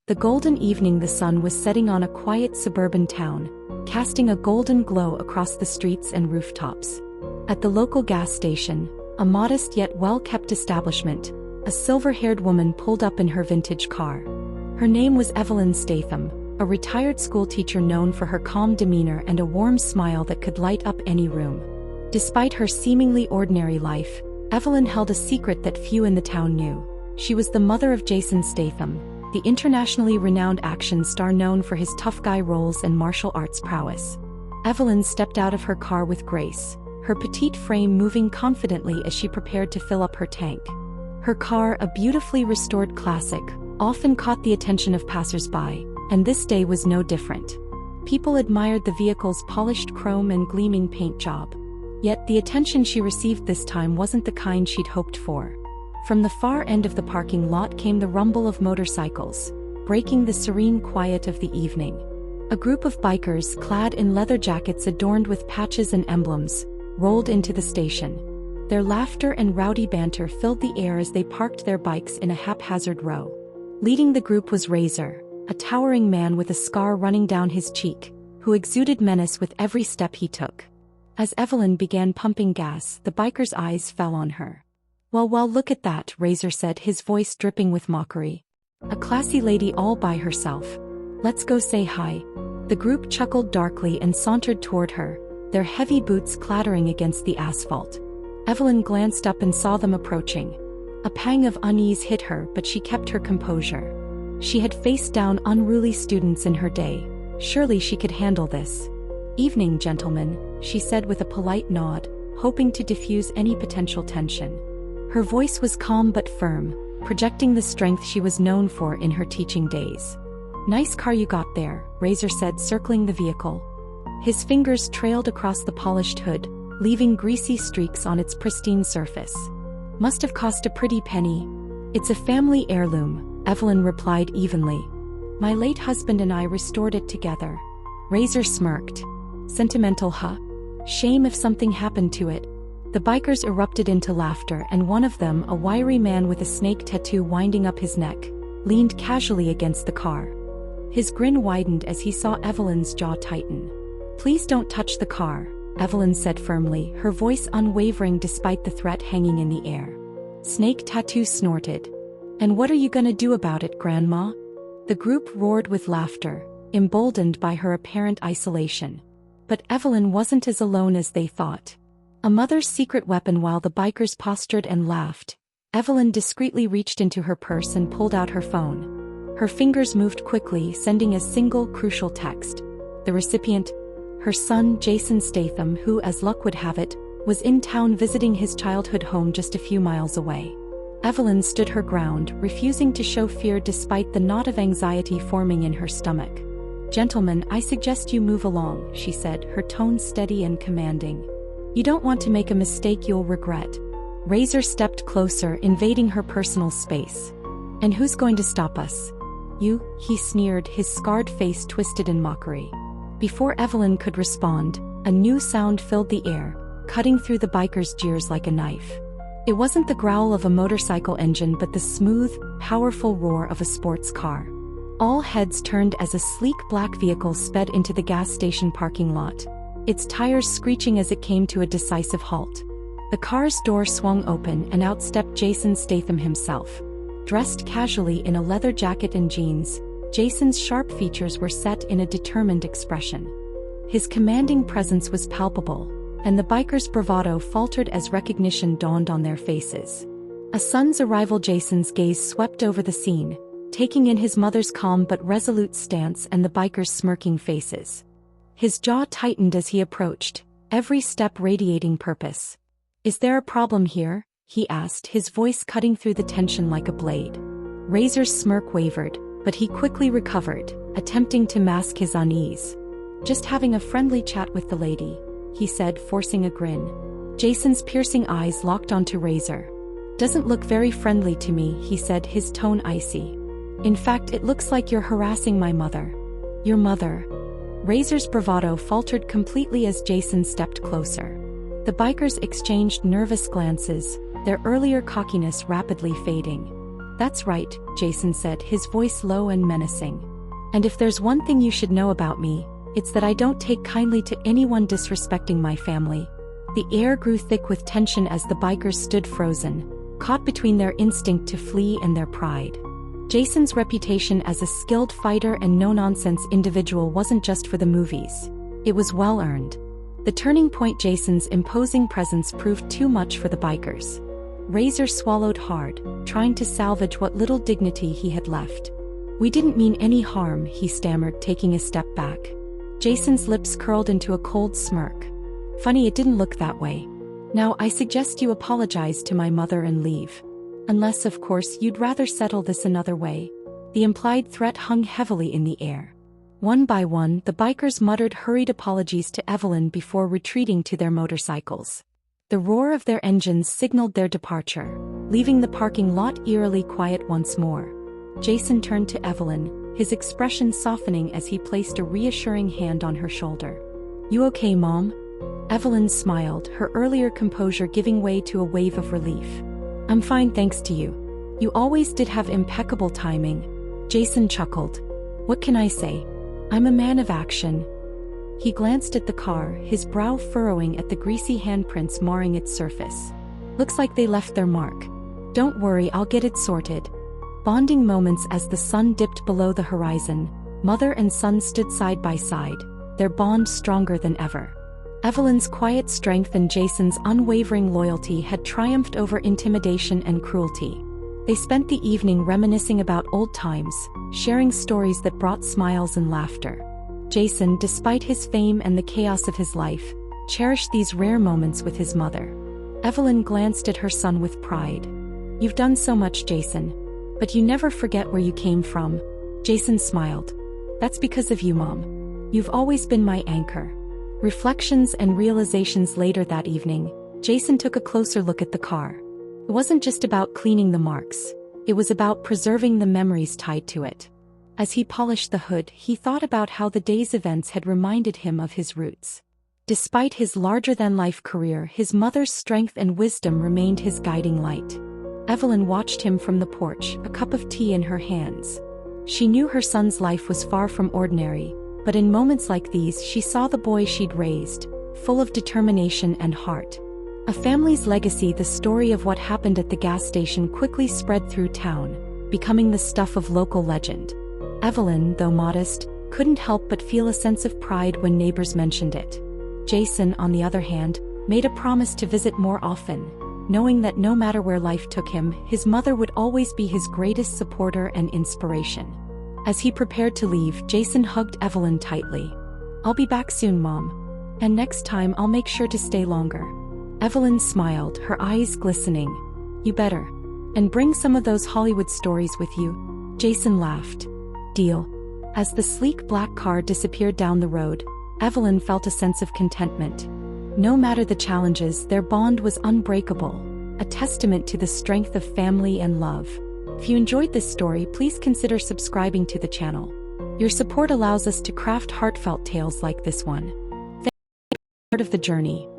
The golden evening, the sun was setting on a quiet suburban town, casting a golden glow across the streets and rooftops. At the local gas station, a modest yet well-kept establishment, a silver-haired woman pulled up in her vintage car. Her name was Evelyn Statham, a retired schoolteacher known for her calm demeanor and a warm smile that could light up any room. Despite her seemingly ordinary life, Evelyn held a secret that few in the town knew. She was the mother of Jason Statham, the internationally renowned action star known for his tough guy roles and martial arts prowess. Evelyn stepped out of her car with grace, her petite frame moving confidently as she prepared to fill up her tank. Her car, a beautifully restored classic, often caught the attention of passers-by, and this day was no different. People admired the vehicle's polished chrome and gleaming paint job. Yet the attention she received this time wasn't the kind she'd hoped for. From the far end of the parking lot came the rumble of motorcycles, breaking the serene quiet of the evening. A group of bikers, clad in leather jackets adorned with patches and emblems, rolled into the station. Their laughter and rowdy banter filled the air as they parked their bikes in a haphazard row. Leading the group was Razor, a towering man with a scar running down his cheek, who exuded menace with every step he took. As Evelyn began pumping gas, the biker's eyes fell on her. Well, look at that," Razor said, his voice dripping with mockery. "A classy lady all by herself. Let's go say hi." The group chuckled darkly and sauntered toward her, their heavy boots clattering against the asphalt. Evelyn glanced up and saw them approaching. A pang of unease hit her, but she kept her composure. She had faced down unruly students in her day. Surely she could handle this. "Evening, gentlemen," she said with a polite nod, hoping to diffuse any potential tension. Her voice was calm but firm, projecting the strength she was known for in her teaching days. "Nice car you got there," Razor said, circling the vehicle. His fingers trailed across the polished hood, leaving greasy streaks on its pristine surface. "Must have cost a pretty penny." "It's a family heirloom," Evelyn replied evenly. "My late husband and I restored it together." Razor smirked. "Sentimental, huh? Shame if something happened to it." The bikers erupted into laughter, and one of them, a wiry man with a snake tattoo winding up his neck, leaned casually against the car. His grin widened as he saw Evelyn's jaw tighten. "Please don't touch the car," Evelyn said firmly, her voice unwavering despite the threat hanging in the air. Snake Tattoo snorted. "And what are you gonna do about it, Grandma?" The group roared with laughter, emboldened by her apparent isolation. But Evelyn wasn't as alone as they thought. A mother's secret weapon. While the bikers postured and laughed, Evelyn discreetly reached into her purse and pulled out her phone. Her fingers moved quickly, sending a single crucial text. The recipient, her son Jason Statham, who, as luck would have it, was in town visiting his childhood home just a few miles away. Evelyn stood her ground, refusing to show fear despite the knot of anxiety forming in her stomach. "Gentlemen, I suggest you move along," she said, her tone steady and commanding. "You don't want to make a mistake you'll regret." Razor stepped closer, invading her personal space. "And who's going to stop us?" "You," he sneered, his scarred face twisted in mockery. Before Evelyn could respond, a new sound filled the air, cutting through the biker's jeers like a knife. It wasn't the growl of a motorcycle engine but the smooth, powerful roar of a sports car. All heads turned as a sleek black vehicle sped into the gas station parking lot, its tires screeching as it came to a decisive halt. The car's door swung open and out stepped Jason Statham himself. Dressed casually in a leather jacket and jeans, Jason's sharp features were set in a determined expression. His commanding presence was palpable, and the bikers' bravado faltered as recognition dawned on their faces. A son's arrival. Jason's gaze swept over the scene, taking in his mother's calm but resolute stance and the bikers' smirking faces. His jaw tightened as he approached, every step radiating purpose. "Is there a problem here?" he asked, his voice cutting through the tension like a blade. Razor's smirk wavered, but he quickly recovered, attempting to mask his unease. "Just having a friendly chat with the lady," he said, forcing a grin. Jason's piercing eyes locked onto Razor. "Doesn't look very friendly to me," he said, his tone icy. "In fact, it looks like you're harassing my mother." "Your mother?" Razor's bravado faltered completely as Jason stepped closer. The bikers exchanged nervous glances, their earlier cockiness rapidly fading. "That's right," Jason said, his voice low and menacing. "And if there's one thing you should know about me, it's that I don't take kindly to anyone disrespecting my family." The air grew thick with tension as the bikers stood frozen, caught between their instinct to flee and their pride. Jason's reputation as a skilled fighter and no-nonsense individual wasn't just for the movies. It was well-earned. The turning point: Jason's imposing presence proved too much for the bikers. Razor swallowed hard, trying to salvage what little dignity he had left. "We didn't mean any harm," he stammered, taking a step back. Jason's lips curled into a cold smirk. "Funny it didn't look that way. Now I suggest you apologize to my mother and leave. Unless, of course, you'd rather settle this another way." The implied threat hung heavily in the air. One by one, the bikers muttered hurried apologies to Evelyn before retreating to their motorcycles. The roar of their engines signaled their departure, leaving the parking lot eerily quiet once more. Jason turned to Evelyn, his expression softening as he placed a reassuring hand on her shoulder. "You okay, Mom?" Evelyn smiled, her earlier composure giving way to a wave of relief. "I'm fine, thanks to you. You always did have impeccable timing." Jason chuckled. "What can I say? I'm a man of action." He glanced at the car, his brow furrowing at the greasy handprints marring its surface. "Looks like they left their mark. Don't worry, I'll get it sorted." Bonding moments as the sun dipped below the horizon, mother and son stood side by side, their bond stronger than ever. Evelyn's quiet strength and Jason's unwavering loyalty had triumphed over intimidation and cruelty. They spent the evening reminiscing about old times, sharing stories that brought smiles and laughter. Jason, despite his fame and the chaos of his life, cherished these rare moments with his mother. Evelyn glanced at her son with pride. "You've done so much, Jason. But you never forget where you came from." Jason smiled. "That's because of you, Mom. You've always been my anchor." Reflections and realizations later that evening, Jason took a closer look at the car. It wasn't just about cleaning the marks. It was about preserving the memories tied to it. As he polished the hood, he thought about how the day's events had reminded him of his roots. Despite his larger-than-life career, his mother's strength and wisdom remained his guiding light. Evelyn watched him from the porch, a cup of tea in her hands. She knew her son's life was far from ordinary, but in moments like these she saw the boy she'd raised, full of determination and heart. A family's legacy. The story of what happened at the gas station quickly spread through town, becoming the stuff of local legend. Evelyn, though modest, couldn't help but feel a sense of pride when neighbors mentioned it. Jason, on the other hand, made a promise to visit more often, knowing that no matter where life took him, his mother would always be his greatest supporter and inspiration. As he prepared to leave, Jason hugged Evelyn tightly. "I'll be back soon, Mom. And next time I'll make sure to stay longer." Evelyn smiled, her eyes glistening. "You better. And bring some of those Hollywood stories with you." Jason laughed. "Deal." As the sleek black car disappeared down the road, Evelyn felt a sense of contentment. No matter the challenges, their bond was unbreakable, a testament to the strength of family and love. If you enjoyed this story, please consider subscribing to the channel. Your support allows us to craft heartfelt tales like this one. Thank you for being part of the journey.